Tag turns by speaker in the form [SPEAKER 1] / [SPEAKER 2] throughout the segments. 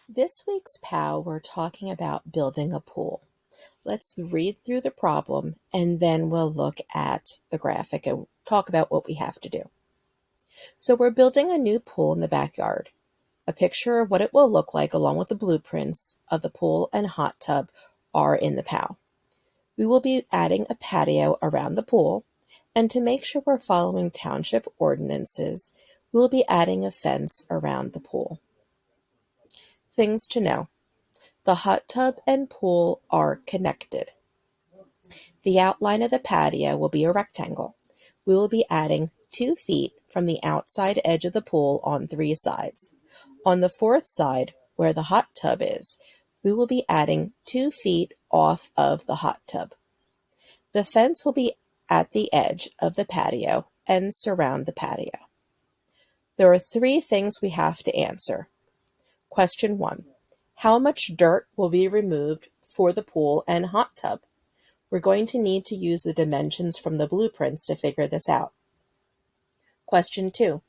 [SPEAKER 1] This week's POW, we're talking about building a pool. Let's read through the problem and then we'll look at the graphic and talk about what we have to do. So we're building a new pool in the backyard. A picture of what it will look like along with the blueprints of the pool and hot tub are in the POW. We will be adding a patio around the pool, and to make sure we're following township ordinances, we'll be adding a fence around the pool. Things to know. The hot tub and pool are connected. The outline of the patio will be a rectangle. We will be adding 2 feet from the outside edge of the pool on 3 sides. On the 4th side, where the hot tub is, we will be adding 2 feet off of the hot tub. The fence will be at the edge of the patio and surround the patio. There are 3 things we have to answer. Question 1. How much dirt will be removed for the pool and hot tub? We're going to need to use the dimensions from the blueprints to figure this out. Question 2.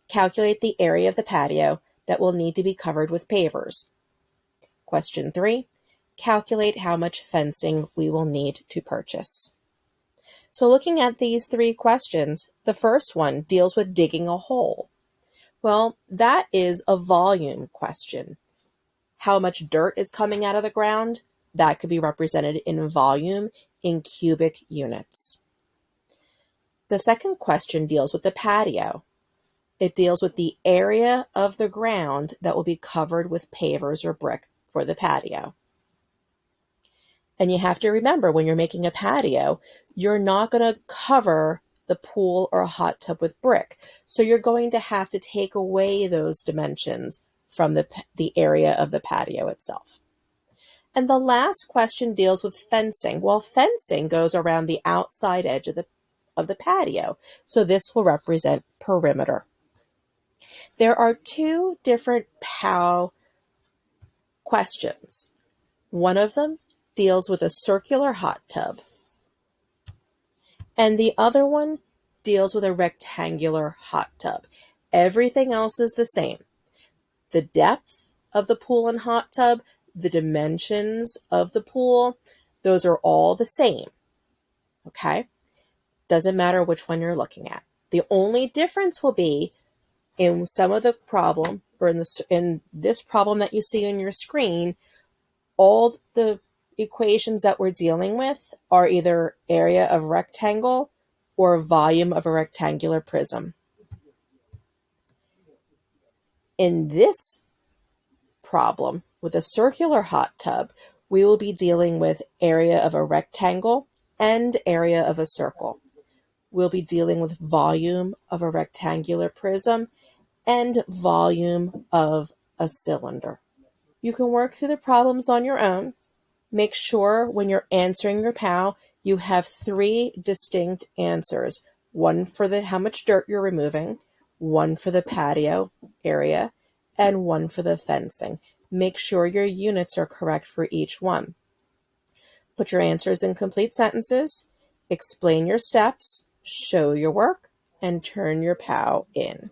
[SPEAKER 1] Calculate the area of the patio that will need to be covered with pavers. Question 3. Calculate how much fencing we will need to purchase. So looking at these 3 questions, the first one deals with digging a hole. Well, that is a volume question. How much dirt is coming out of the ground? That could be represented in volume in cubic units. The second question deals with the patio. It deals with the area of the ground that will be covered with pavers or brick for the patio. And you have to remember, when you're making a patio, you're not going to cover the pool or a hot tub with brick. So you're going to have to take away those dimensions from the area of the patio itself. And the last question deals with fencing. Well, fencing goes around the outside edge of the patio. So this will represent perimeter. There are 2 different POW questions. One of them deals with a circular hot tub, and the other one deals with a rectangular hot tub. Everything else is the same. The depth of the pool and hot tub, the dimensions of the pool, those are all the same. Okay? Doesn't matter which one you're looking at. The only difference will be in some of the problem, or in this problem that you see on your screen, all the equations that we're dealing with are either area of rectangle or volume of a rectangular prism. In this problem, with a circular hot tub, we will be dealing with area of a rectangle and area of a circle. We'll be dealing with volume of a rectangular prism and volume of a cylinder. You can work through the problems on your own. Make sure when you're answering your POW, you have 3 distinct answers. One for how much dirt you're removing, one for the patio area, and one for the fencing. Make sure your units are correct for each one. Put your answers in complete sentences, explain your steps, show your work, and turn your POW in.